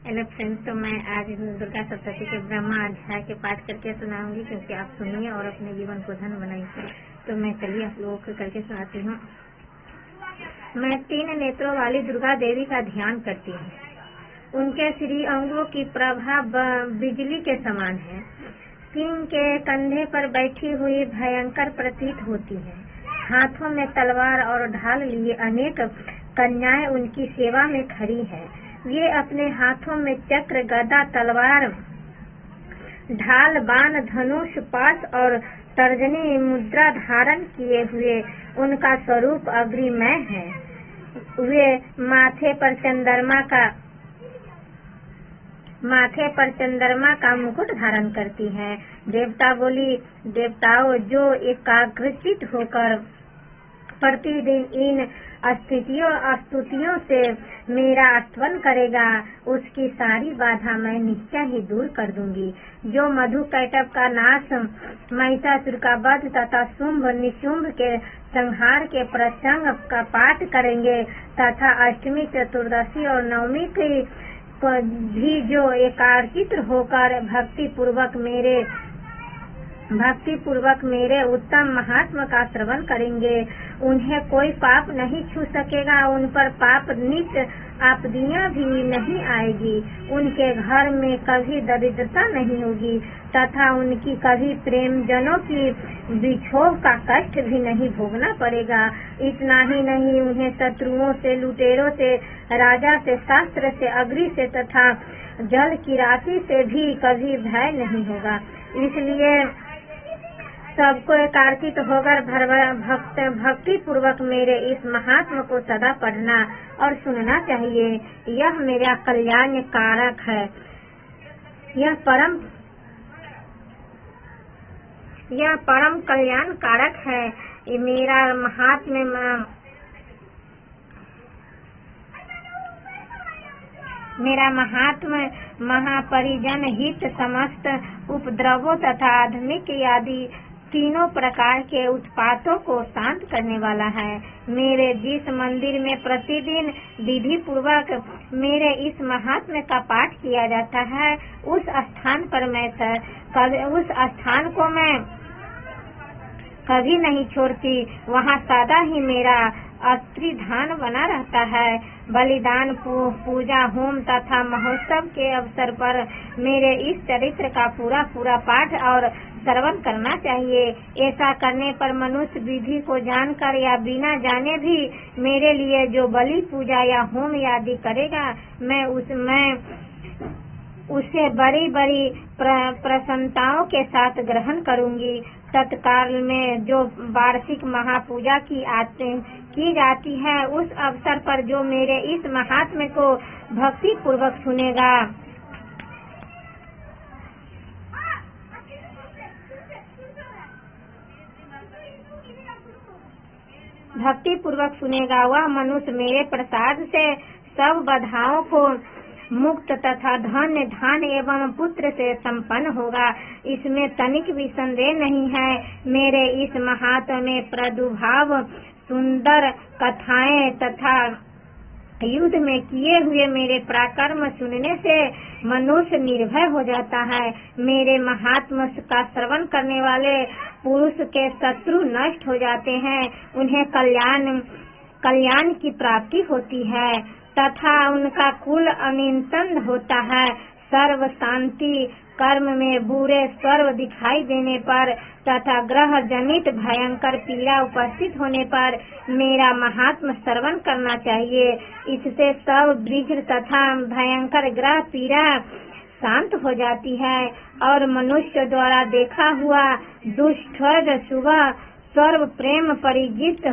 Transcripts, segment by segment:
Hello friends, तो मैं आज दुर्गा सप्तशती के ब्रह्मा अध्याय के पाठ करके सुनाऊंगी, क्योंकि आप सुनिए और अपने जीवन को धन बनाइए। तो मैं चलिए आप लोगों को करके सुनाती हूँ। मैं 3 नेत्रों वाली दुर्गा देवी का ध्यान करती हूँ। उनके श्री अंगों की प्रभा बिजली के समान है। सिंह के कंधे पर बैठी हुई भयंकर प्रतीत होती है। हाथों में तलवार और ढाल लिए अनेक कन्याएं उनकी सेवा में खड़ी है। वे अपने हाथों में चक्र, गदा, तलवार, ढाल, बाण, धनुष, पाश और तर्जनी मुद्रा धारण किए हुए उनका स्वरूप अग्निमय है। वे माथे पर चंद्रमा का मुकुट धारण करती है। देवता बोली, देवताओं, जो एकाग्रचित होकर प्रतिदिन इन स्तुतियों से मेरा स्तवन करेगा, उसकी सारी बाधा मैं निश्चय ही दूर कर दूंगी। जो मधु कैटभ का नाश, महिषासुर का वध तथा शुंभ निशुंभ के संहार के प्रसंग का पाठ करेंगे तथा अष्टमी, चतुर्दशी और नवमी की भी जो एकाग्रचित होकर भक्ति पूर्वक मेरे उत्तम महात्मा का श्रवण करेंगे, उन्हें कोई पाप नहीं छू सकेगा। उन पर पाप नित्य आपदियां भी नहीं आएगी। उनके घर में कभी दरिद्रता नहीं होगी तथा उनकी कभी प्रेमजनों की विक्षोभ का कष्ट भी नहीं भोगना पड़ेगा। इतना ही नहीं, उन्हें शत्रुओं से, लुटेरों से, राजा से, शास्त्र से, अग्नि से तथा जल की राशि से भी कभी भय नहीं होगा। इसलिए सबको एकाग्रचित होकर भक्ति पूर्वक मेरे इस महात्मा को सदा पढ़ना और सुनना चाहिए। यह मेरा कल्याण कारक है। यह परम कल्याण कारक है। मेरा महात्मा महापरिजन हित, समस्त उपद्रवों तथा आधुनिक आदि तीनों प्रकार के उत्पातों को शांत करने वाला है। मेरे जिस मंदिर में प्रतिदिन विधि पूर्वक मेरे इस महात्म्य का पाठ किया जाता है, उस स्थान को मैं कभी नहीं छोड़ती। वहाँ सदा ही मेरा अस्त्रिधान बना रहता है। बलिदान, पूजा, होम तथा महोत्सव के अवसर पर मेरे इस चरित्र का पूरा पाठ और श्रवण करना चाहिए। ऐसा करने पर मनुष्य विधि को जानकर या बिना जाने भी मेरे लिए जो बलि, पूजा या होम आदि करेगा, मैं उसे बड़ी प्रसन्नताओं के साथ ग्रहण करूंगी। तत्काल में जो वार्षिक महापूजा की जाती है, उस अवसर पर जो मेरे इस महात्म्य को भक्ति पूर्वक सुनेगा, वह मनुष्य मेरे प्रसाद से सब बाधाओं को मुक्त तथा धन्य, धान एवं पुत्र से संपन्न होगा। इसमें तनिक भी संदेह नहीं है। मेरे इस महात्म्य में प्रादुर्भाव, सुंदर कथाएं तथा युद्ध में किए हुए मेरे पराक्रम सुनने से मनुष्य निर्भय हो जाता है। मेरे महात्मा का श्रवण करने वाले पुरुष के शत्रु नष्ट हो जाते हैं। उन्हें कल्याण की प्राप्ति होती है तथा उनका कुल अनिंतन होता है। सर्व शांति, कर्म में बुरे स्वर्ग दिखाई देने पर तथा ग्रह जनित भयंकर पीड़ा उपस्थित होने पर मेरा महात्मा श्रवण करना चाहिए। इससे सब विघ्न तथा भयंकर ग्रह पीड़ा शांत हो जाती है और मनुष्य द्वारा देखा हुआ दुष्ट शुभ सर्व प्रेम परिजित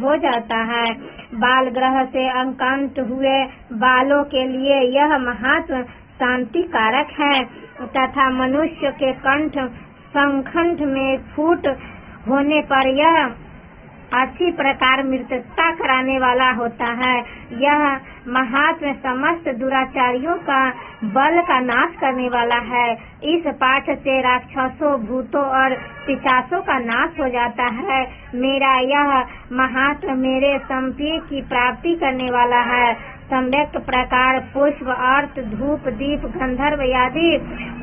हो जाता है। बाल ग्रह से आक्रांत हुए बालों के लिए यह महात्मा शांति कारक है तथा मनुष्य के कंठ संखंड में फूट होने पर यह अच्छी प्रकार मृत्यु कराने वाला होता है। यह महात्मा समस्त दुराचारियों का बल का नाश करने वाला है। इस पाठ से राक्षसों, भूतों और पिशाचों का नाश हो जाता है। मेरा यह महात्मा मेरे संपत्ति की प्राप्ति करने वाला है सम्यक प्रकार पुष्प, अर्थ, धूप, दीप, गंधर्व आदि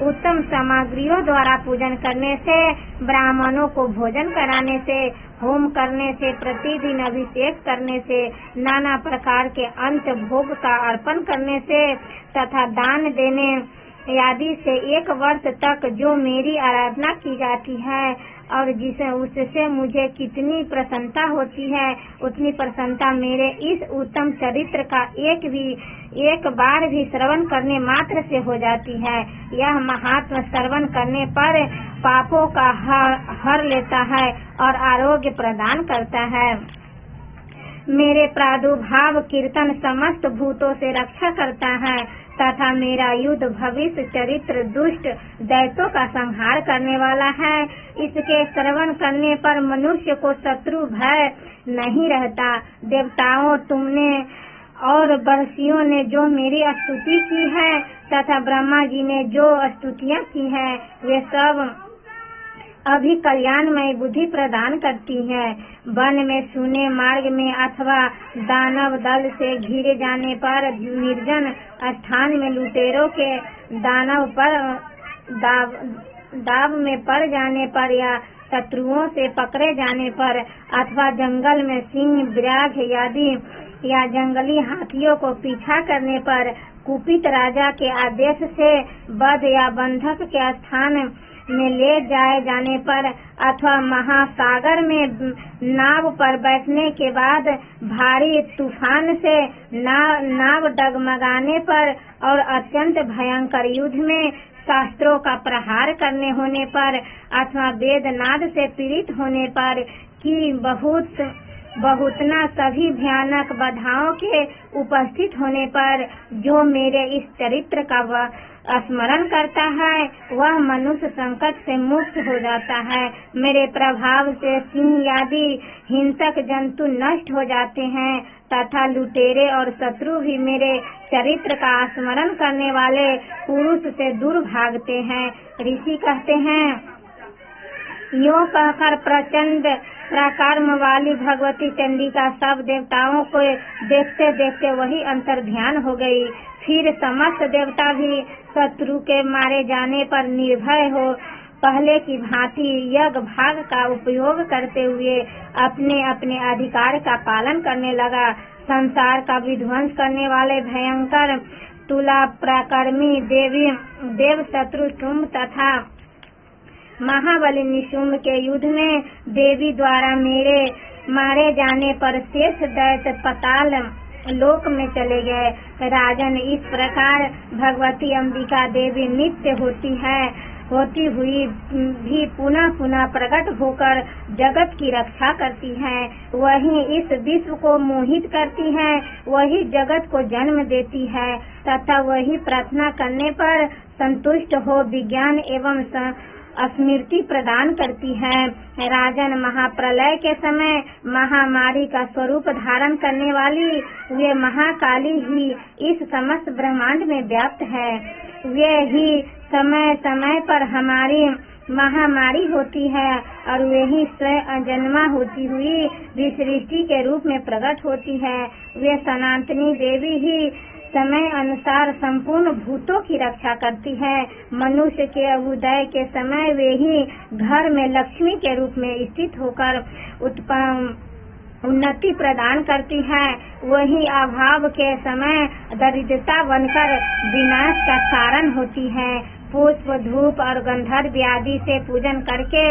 उत्तम सामग्रियों द्वारा पूजन करने से, ब्राह्मणों को भोजन कराने से, होम करने से, प्रतिदिन अभिषेक करने से, नाना प्रकार के अंत भोग का अर्पण करने से तथा दान देने आदि से 1 वर्ष तक जो मेरी आराधना की जाती है और जिसे उससे मुझे कितनी प्रसन्नता होती है, उतनी प्रसन्नता मेरे इस उत्तम चरित्र का एक बार भी श्रवण करने मात्र से हो जाती है। यह महात्मा श्रवण करने पर पापों का हर लेता है और आरोग्य प्रदान करता है। मेरे प्रादुर्भाव कीर्तन समस्त भूतों से रक्षा करता है तथा मेरा युद्ध भविष्य चरित्र दुष्ट दैत्यों का संहार करने वाला है। इसके श्रवण करने पर मनुष्य को शत्रु भय नहीं रहता। देवताओं, तुमने और वर्षियों ने जो मेरी स्तुति की है तथा ब्रह्मा जी ने जो स्तुतियाँ की है, वे सब अभी कल्याणमय बुद्धि प्रदान करती है। वन में, सूने मार्ग में अथवा दानव दल से घिरे जाने पर, निर्जन स्थान में लुटेरों के दानव पर दाव में पड़ जाने पर या शत्रुओं से पकड़े जाने पर अथवा जंगल में सिंह, व्याघ्र आदि या जंगली हाथियों को पीछा करने पर, कुपित राजा के आदेश से वध या बंधक के स्थान में ले जाए जाने पर अथवा महासागर में नाव पर बैठने के बाद भारी तूफान से नाव डगमगाने पर और अत्यंत भयंकर युद्ध में शास्त्रों का प्रहार करने होने पर अथवा वेदनाद से पीड़ित होने पर कि बहुत न सभी भयानक बाधाओं के उपस्थित होने पर जो मेरे इस चरित्र का स्मरण करता है वह मनुष्य संकट से मुक्त हो जाता है। मेरे प्रभाव से सिंह आदि हिंसक जंतु नष्ट हो जाते हैं तथा लुटेरे और शत्रु भी मेरे चरित्र का स्मरण करने वाले पुरुष से दूर भागते हैं। ऋषि कहते हैं, यूँ कहकर प्रचंड पराक्रम वाली भगवती चंडिका सब देवताओं को देखते देखते वही अंतर ध्यान हो गई। फिर समस्त देवता भी शत्रु के मारे जाने पर निर्भय हो पहले की भांति यज्ञ भाग का उपयोग करते हुए अपने अपने अधिकार का पालन करने लगा। संसार का विध्वंस करने वाले भयंकर तुला पराक्रमी देव शत्रु शुंभ तथा महाबली निशुंभ के युद्ध में देवी द्वारा मेरे मारे जाने पर शेष दैत्य पाताल लोक में चले गए। राजन, इस प्रकार भगवती अंबिका देवी नित्य होती हुई भी पुनः पुनः प्रकट होकर जगत की रक्षा करती है। वही इस विश्व को मोहित करती है, वही जगत को जन्म देती है तथा वही प्रार्थना करने पर संतुष्ट हो विज्ञान एवं स्मृति प्रदान करती है। राजन, महाप्रलय के समय महामारी का स्वरूप धारण करने वाली वे महाकाली ही इस समस्त ब्रह्मांड में व्याप्त है। वे ही समय समय पर हमारी महामारी होती है और वे ही स्वयं अजन्मा होती हुई भी सृष्टि के रूप में प्रकट होती है। वे सनातनी देवी ही समय अनुसार संपूर्ण भूतों की रक्षा करती है। मनुष्य के उदय के समय वे ही घर में लक्ष्मी के रूप में स्थित होकर उन्नति प्रदान करती है। वही अभाव के समय दरिद्रता बनकर विनाश का कारण होती है। पुष्प, धूप और गंधर्व आदि से पूजन करके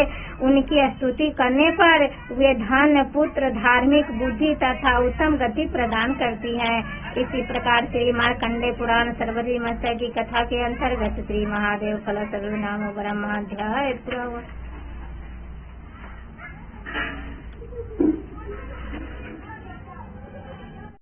उनकी स्तुति करने पर वे धन, पुत्र, धार्मिक बुद्धि तथा उत्तम गति प्रदान करती है। इसी प्रकार श्री मार्कंडेय पुराण सर्वरी मत्स्य की कथा के अंतर्गत श्री महादेव फल सर्वनाम ब्रह्माध्याय पूरा हुआ।